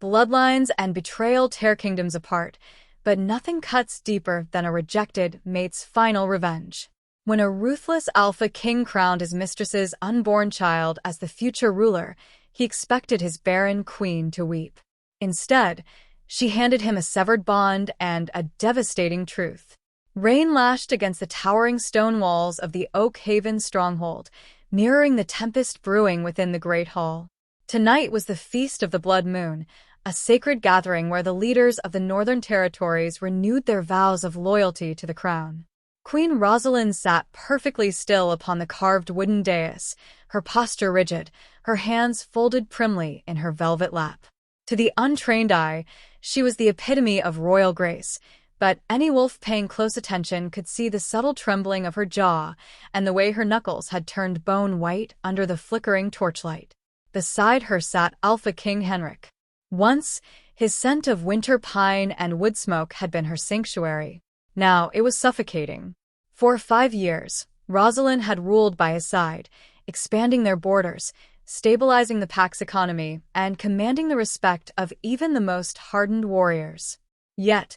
Bloodlines and betrayal tear kingdoms apart, but nothing cuts deeper than a rejected mate's final revenge. When a ruthless alpha king crowned his mistress's unborn child as the future ruler, he expected his barren queen to weep. Instead, she handed him a severed bond and a devastating truth. Rain lashed against the towering stone walls of the Oak Haven stronghold, mirroring the tempest brewing within the Great Hall. Tonight was the Feast of the Blood Moon, a sacred gathering where the leaders of the Northern Territories renewed their vows of loyalty to the crown. Queen Rosalind sat perfectly still upon the carved wooden dais, her posture rigid, her hands folded primly in her velvet lap. To the untrained eye, she was the epitome of royal grace, but any wolf paying close attention could see the subtle trembling of her jaw and the way her knuckles had turned bone white under the flickering torchlight. Beside her sat Alpha King Henrik. Once, his scent of winter pine and wood smoke had been her sanctuary. Now it was suffocating. For 5 years, Rosalind had ruled by his side, expanding their borders, stabilizing the pack's economy, and commanding the respect of even the most hardened warriors. Yet,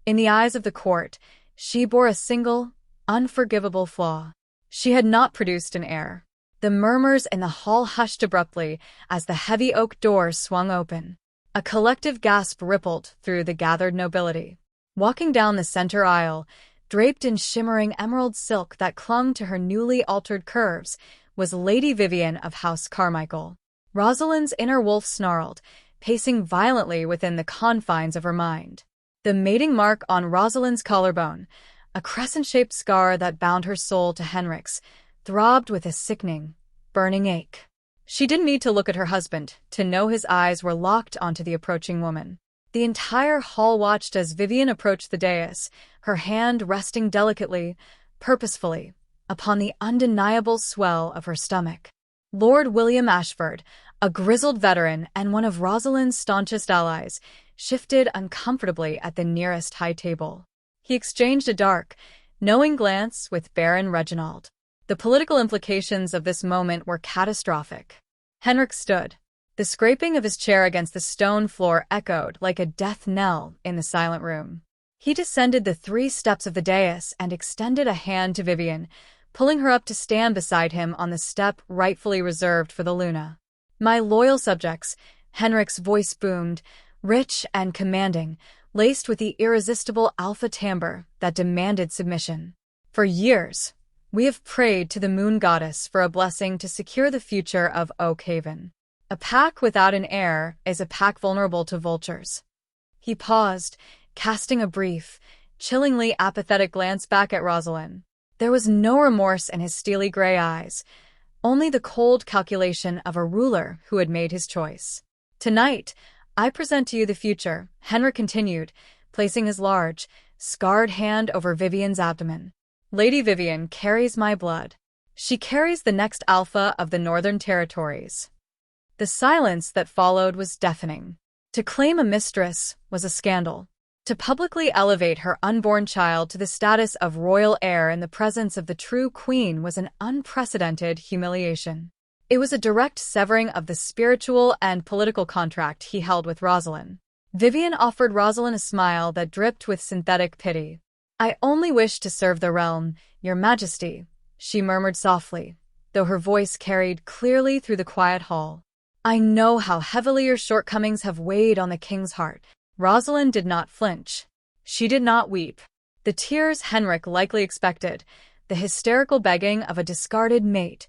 in the eyes of the court, she bore a single, unforgivable flaw. She had not produced an heir. The murmurs in the hall hushed abruptly as the heavy oak doors swung open. A collective gasp rippled through the gathered nobility. Walking down the center aisle, draped in shimmering emerald silk that clung to her newly altered curves, was Lady Vivian of House Carmichael. Rosalind's inner wolf snarled, pacing violently within the confines of her mind. The mating mark on Rosalind's collarbone, a crescent-shaped scar that bound her soul to Henrik's, throbbed with a sickening, burning ache. She didn't need to look at her husband to know his eyes were locked onto the approaching woman. The entire hall watched as Vivian approached the dais, her hand resting delicately, purposefully, upon the undeniable swell of her stomach. Lord William Ashford, a grizzled veteran and one of Rosalind's staunchest allies, shifted uncomfortably at the nearest high table. He exchanged a dark, knowing glance with Baron Reginald. The political implications of this moment were catastrophic. Henrik stood. The scraping of his chair against the stone floor echoed like a death knell in the silent room. He descended the 3 steps of the dais and extended a hand to Vivian, pulling her up to stand beside him on the step rightfully reserved for the Luna. "My loyal subjects," Henrik's voice boomed, rich and commanding, laced with the irresistible alpha timbre that demanded submission. "For years, we have prayed to the moon goddess for a blessing to secure the future of Oak Haven. A pack without an heir is a pack vulnerable to vultures." He paused, casting a brief, chillingly apathetic glance back at Rosalind. There was no remorse in his steely gray eyes, only the cold calculation of a ruler who had made his choice. "Tonight, I present to you the future," Henrik continued, placing his large, scarred hand over Vivian's abdomen. "Lady Vivian carries my blood. She carries the next alpha of the Northern Territories." The silence that followed was deafening. To claim a mistress was a scandal. To publicly elevate her unborn child to the status of royal heir in the presence of the true queen was an unprecedented humiliation. It was a direct severing of the spiritual and political contract he held with Rosalind. Vivian offered Rosalind a smile that dripped with synthetic pity. "I only wish to serve the realm, Your Majesty," she murmured softly, though her voice carried clearly through the quiet hall. "I know how heavily your shortcomings have weighed on the king's heart." Rosalind did not flinch. She did not weep. The tears Henrik likely expected, the hysterical begging of a discarded mate,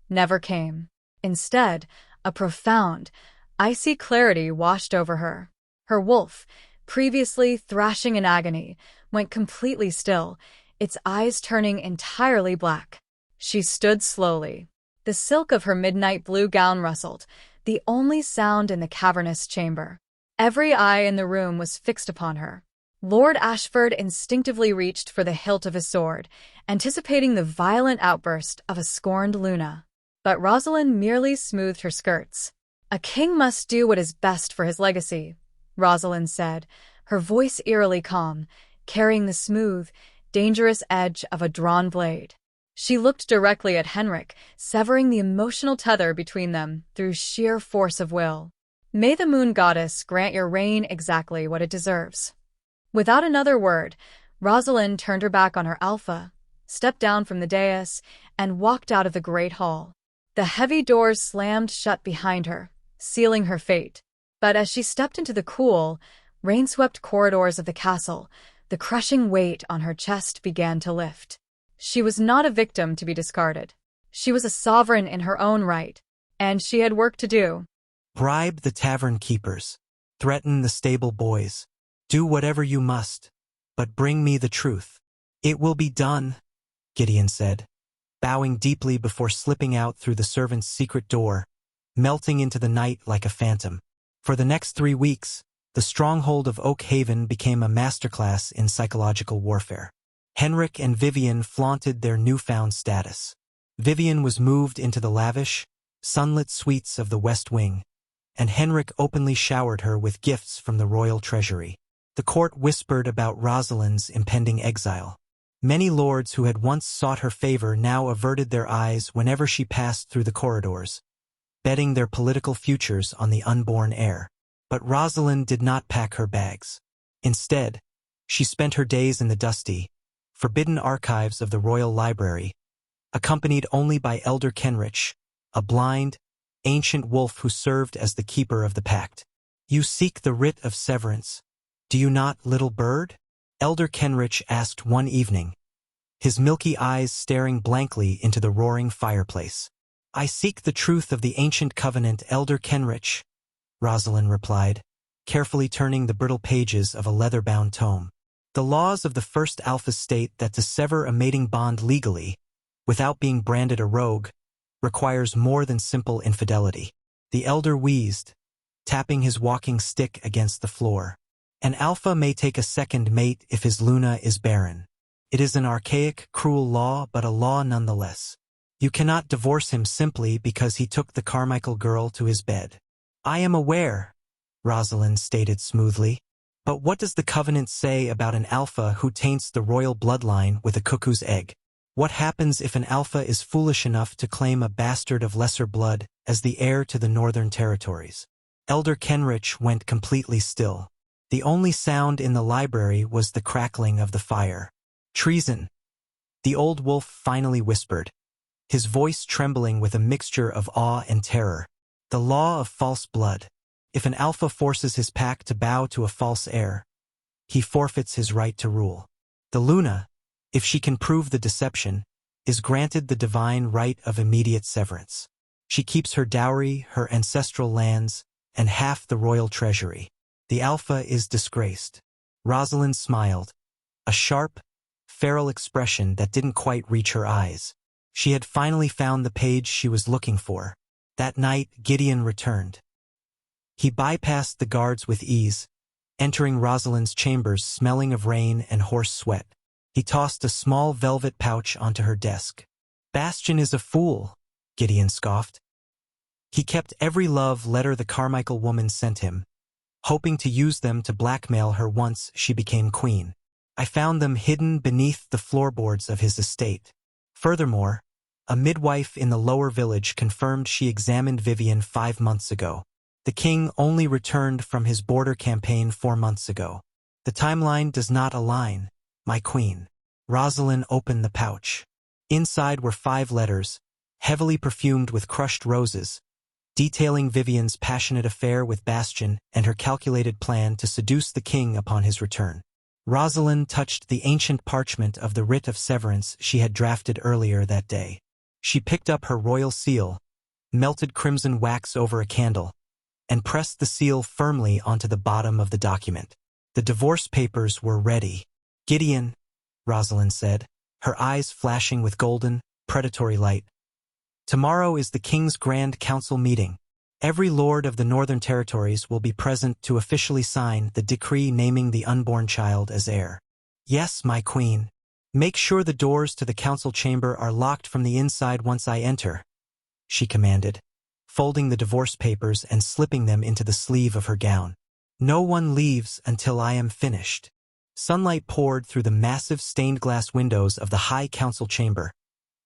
never came. Instead, a profound, icy clarity washed over her. Her wolf, previously thrashing in agony, went completely still, its eyes turning entirely black. She stood slowly. The silk of her midnight blue gown rustled, the only sound in the cavernous chamber. Every eye in the room was fixed upon her. Lord Ashford instinctively reached for the hilt of his sword, anticipating the violent outburst of a scorned Luna. But Rosalind merely smoothed her skirts. "A king must do what is best for his legacy," Rosalind said, her voice eerily calm, carrying the smooth, dangerous edge of a drawn blade. She looked directly at Henrik, severing the emotional tether between them through sheer force of will. May the moon goddess grant your reign exactly what it deserves. Without another word, Rosalind turned her back on her alpha, stepped down from the dais, and walked out of the great hall. The heavy doors slammed shut behind her, sealing her fate. But as she stepped into the cool, rain-swept corridors of the castle, the crushing weight on her chest began to lift. She was not a victim to be discarded. She was a sovereign in her own right, and she had work to do. Bribe the tavern keepers. Threaten the stable boys. Do whatever you must, but bring me the truth. It will be done, Gideon said, bowing deeply before slipping out through the servant's secret door, melting into the night like a phantom. For the next 3 weeks, the stronghold of Oak Haven became a masterclass in psychological warfare. Henrik and Vivian flaunted their newfound status. Vivian was moved into the lavish, sunlit suites of the West Wing, and Henrik openly showered her with gifts from the royal treasury. The court whispered about Rosalind's impending exile. Many lords who had once sought her favor now averted their eyes whenever she passed through the corridors, betting their political futures on the unborn heir. But Rosalind did not pack her bags. Instead, she spent her days in the dusty, forbidden archives of the royal library, accompanied only by Elder Kenrich, a blind, ancient wolf who served as the keeper of the pact. "You seek the writ of severance, do you not, little bird?" Elder Kenrich asked one evening, his milky eyes staring blankly into the roaring fireplace. "I seek the truth of the ancient covenant, Elder Kenrich," Rosalind replied, carefully turning the brittle pages of a leather-bound tome. "The laws of the first Alpha state that to sever a mating bond legally, without being branded a rogue, requires more than simple infidelity." The elder wheezed, tapping his walking stick against the floor. "An alpha may take a second mate if his Luna is barren. It is an archaic, cruel law, but a law nonetheless. You cannot divorce him simply because he took the Carmichael girl to his bed." "I am aware," Rosalind stated smoothly. "But what does the covenant say about an alpha who taints the royal bloodline with a cuckoo's egg? What happens if an alpha is foolish enough to claim a bastard of lesser blood as the heir to the Northern Territories?" Elder Kenrich went completely still. The only sound in the library was the crackling of the fire. "Treason," the old wolf finally whispered, his voice trembling with a mixture of awe and terror. "The law of false blood. If an alpha forces his pack to bow to a false heir, he forfeits his right to rule. The Luna, if she can prove the deception, is granted the divine right of immediate severance. She keeps her dowry, her ancestral lands, and half the royal treasury. The alpha is disgraced." Rosalind smiled, a sharp, feral expression that didn't quite reach her eyes. She had finally found the page she was looking for. That night, Gideon returned. He bypassed the guards with ease, entering Rosalind's chambers smelling of rain and horse sweat. He tossed a small velvet pouch onto her desk. "Bastian is a fool," Gideon scoffed. "He kept every love letter the Carmichael woman sent him, hoping to use them to blackmail her once she became queen. I found them hidden beneath the floorboards of his estate. Furthermore, a midwife in the lower village confirmed she examined Vivian 5 months ago. The king only returned from his border campaign 4 months ago. The timeline does not align, my queen." Rosalind opened the pouch. Inside were 5 letters, heavily perfumed with crushed roses, detailing Vivian's passionate affair with Bastian and her calculated plan to seduce the king upon his return. Rosalind touched the ancient parchment of the writ of severance she had drafted earlier that day. She picked up her royal seal, melted crimson wax over a candle, and pressed the seal firmly onto the bottom of the document. The divorce papers were ready. "Gideon," Rosalind said, her eyes flashing with golden, predatory light, "tomorrow is the King's Grand Council meeting. Every lord of the Northern Territories will be present to officially sign the decree naming the unborn child as heir." "Yes, my queen. Make sure the doors to the council chamber are locked from the inside once I enter," she commanded, folding the divorce papers and slipping them into the sleeve of her gown. "No one leaves until I am finished." Sunlight poured through the massive stained glass windows of the high council chamber,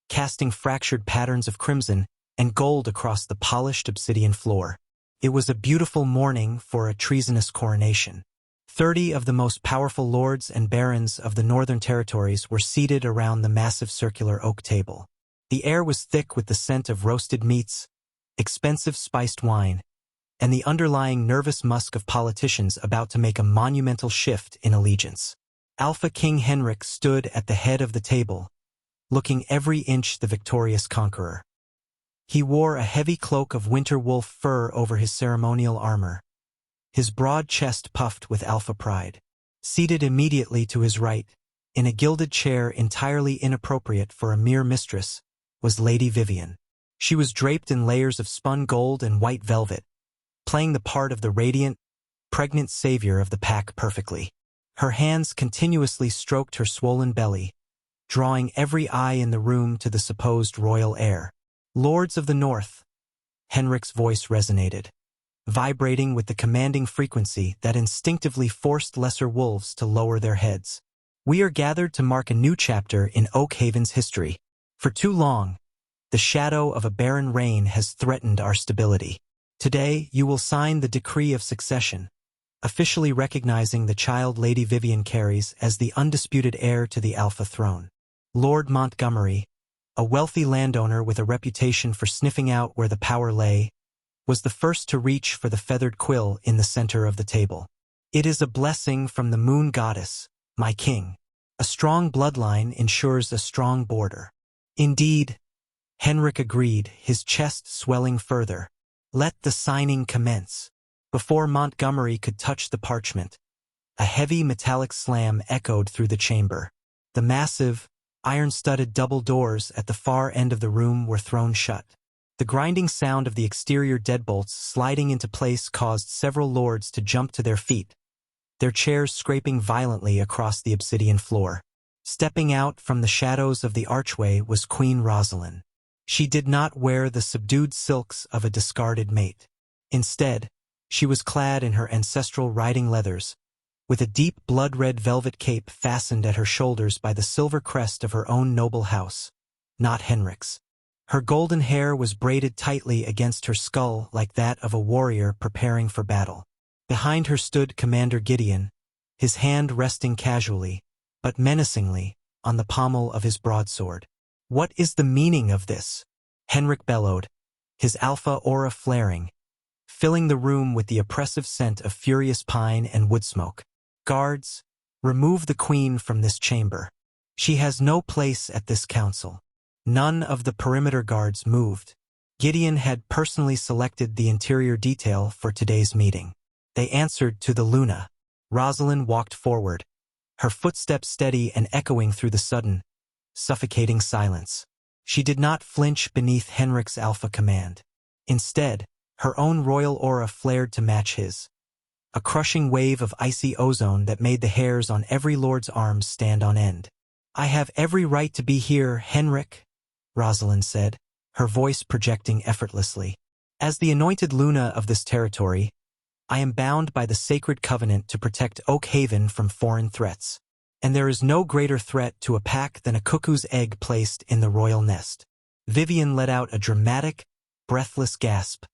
casting fractured patterns of crimson and gold across the polished obsidian floor. It was a beautiful morning for a treasonous coronation. 30 of the most powerful lords and barons of the northern territories were seated around the massive circular oak table. The air was thick with the scent of roasted meats, expensive spiced wine, and the underlying nervous musk of politicians about to make a monumental shift in allegiance. Alpha King Henrik stood at the head of the table, looking every inch the victorious conqueror. He wore a heavy cloak of winter wolf fur over his ceremonial armor, his broad chest puffed with alpha pride. Seated immediately to his right, in a gilded chair entirely inappropriate for a mere mistress, was Lady Vivian. She was draped in layers of spun gold and white velvet, playing the part of the radiant, pregnant savior of the pack perfectly. Her hands continuously stroked her swollen belly, drawing every eye in the room to the supposed royal heir. Lords of the North, Henrik's voice resonated, vibrating with the commanding frequency that instinctively forced lesser wolves to lower their heads. We are gathered to mark a new chapter in Oakhaven's history. For too long, the shadow of a barren reign has threatened our stability. Today, you will sign the decree of succession, officially recognizing the child Lady Vivian carries as the undisputed heir to the Alpha throne. Lord Montgomery, a wealthy landowner with a reputation for sniffing out where the power lay, was the first to reach for the feathered quill in the center of the table. It is a blessing from the moon goddess, my king. A strong bloodline ensures a strong border. Indeed, Henrik agreed, his chest swelling further. Let the signing commence. Before Montgomery could touch the parchment, a heavy metallic slam echoed through the chamber. The massive, iron-studded double doors at the far end of the room were thrown shut. The grinding sound of the exterior deadbolts sliding into place caused several lords to jump to their feet, their chairs scraping violently across the obsidian floor. Stepping out from the shadows of the archway was Queen Rosalind. She did not wear the subdued silks of a discarded mate. Instead, she was clad in her ancestral riding leathers, with a deep blood-red velvet cape fastened at her shoulders by the silver crest of her own noble house, not Henrik's. Her golden hair was braided tightly against her skull like that of a warrior preparing for battle. Behind her stood Commander Gideon, his hand resting casually, but menacingly, on the pommel of his broadsword. What is the meaning of this? Henrik bellowed, his alpha aura flaring, filling the room with the oppressive scent of furious pine and wood smoke. Guards, remove the queen from this chamber. She has no place at this council. None of the perimeter guards moved. Gideon had personally selected the interior detail for today's meeting. They answered to the Luna. Rosalind walked forward, her footsteps steady and echoing through the sudden, suffocating silence. She did not flinch beneath Henrik's alpha command. Instead, her own royal aura flared to match his. A crushing wave of icy ozone that made the hairs on every lord's arms stand on end. I have every right to be here, Henrik, Rosalind said, her voice projecting effortlessly. As the anointed Luna of this territory, I am bound by the sacred covenant to protect Oakhaven from foreign threats. And there is no greater threat to a pack than a cuckoo's egg placed in the royal nest. Vivian let out a dramatic, breathless gasp,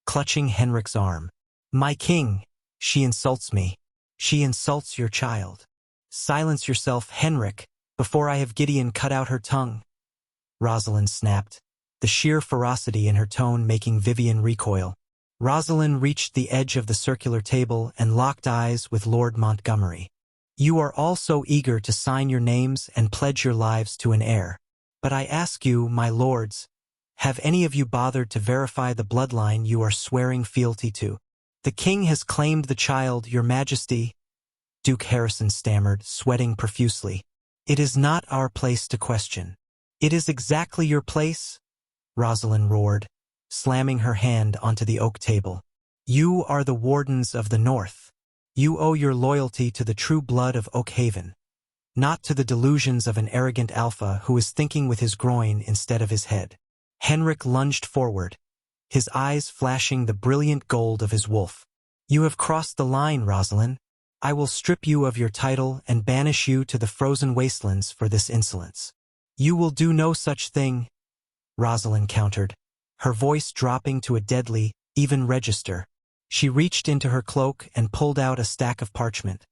clutching Henrik's arm. My king, she insults me. She insults your child. Silence yourself, Henrik, before I have Gideon cut out her tongue. Rosalind snapped, the sheer ferocity in her tone making Vivian recoil. Rosalind reached the edge of the circular table and locked eyes with Lord Montgomery. You are all so eager to sign your names and pledge your lives to an heir. But I ask you, my lords, have any of you bothered to verify the bloodline you are swearing fealty to? The king has claimed the child, your majesty, Duke Harrison stammered, sweating profusely. It is not our place to question. It is exactly your place, Rosalind roared, slamming her hand onto the oak table. You are the wardens of the North. You owe your loyalty to the true blood of Oakhaven, not to the delusions of an arrogant alpha who is thinking with his groin instead of his head. Henrik lunged forward, his eyes flashing the brilliant gold of his wolf. You have crossed the line, Rosalind. I will strip you of your title and banish you to the frozen wastelands for this insolence. You will do no such thing, Rosalind countered, her voice dropping to a deadly, even register. She reached into her cloak and pulled out a stack of parchment,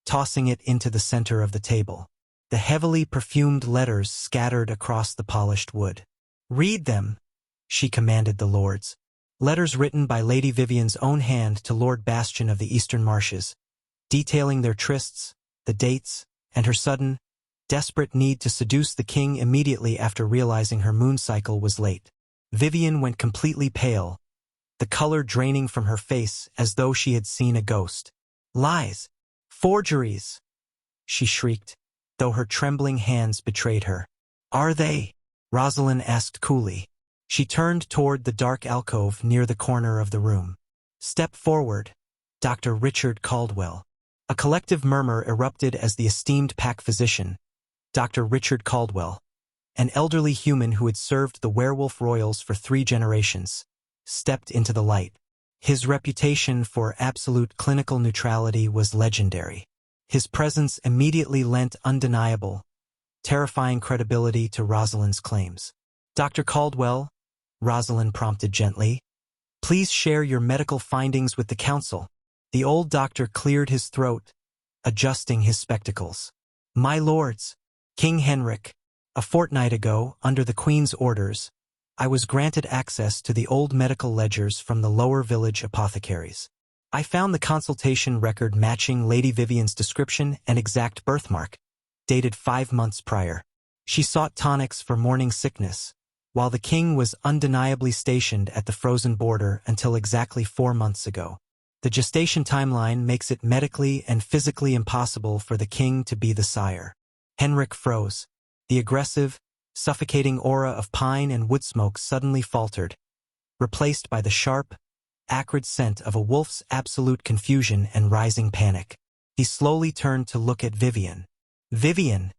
tossing it into the center of the table. The heavily perfumed letters scattered across the polished wood. "Read them," she commanded the lords. Letters written by Lady Vivian's own hand to Lord Bastian of the Eastern Marshes, detailing their trysts, the dates, and her sudden, desperate need to seduce the king immediately after realizing her moon cycle was late. Vivian went completely pale, the color draining from her face as though she had seen a ghost. "Lies! Forgeries!" she shrieked, though her trembling hands betrayed her. "Are they?" Rosalind asked coolly. She turned toward the dark alcove near the corner of the room. "Step forward, Dr. Richard Caldwell." A collective murmur erupted as the esteemed pack physician, Dr. Richard Caldwell, an elderly human who had served the Werewolf royals for 3 generations, stepped into the light. His reputation for absolute clinical neutrality was legendary. His presence immediately lent undeniable, terrifying credibility to Rosalind's claims. "Dr. Caldwell," Rosalind prompted gently, "please share your medical findings with the council." The old doctor cleared his throat, adjusting his spectacles. "My lords, King Henrik, a fortnight ago, under the Queen's orders, I was granted access to the old medical ledgers from the lower village apothecaries. I found the consultation record matching Lady Vivian's description and exact birthmark, dated 5 months prior. She sought tonics for morning sickness, while the king was undeniably stationed at the frozen border until exactly 4 months ago. The gestation timeline makes it medically and physically impossible for the king to be the sire." Henrik froze. The aggressive, suffocating aura of pine and wood smoke suddenly faltered, replaced by the sharp, acrid scent of a wolf's absolute confusion and rising panic. He slowly turned to look at Vivian. "Vivian,"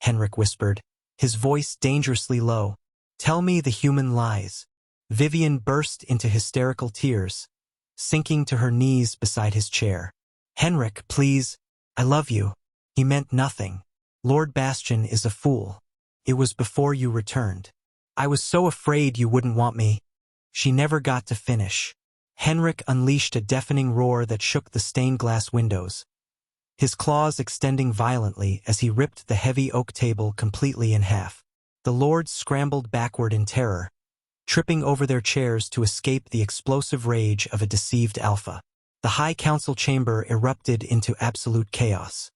Henrik whispered, his voice dangerously low, "tell me the human lies." Vivian burst into hysterical tears, sinking to her knees beside his chair. "Henrik, please, I love you." "He meant nothing. Lord Bastian is a fool. It was before you returned. I was so afraid you wouldn't want me." She never got to finish. Henrik unleashed a deafening roar that shook the stained glass windows, his claws extending violently as he ripped the heavy oak table completely in half. The lords scrambled backward in terror, tripping over their chairs to escape the explosive rage of a deceived alpha. The High Council chamber erupted into absolute chaos.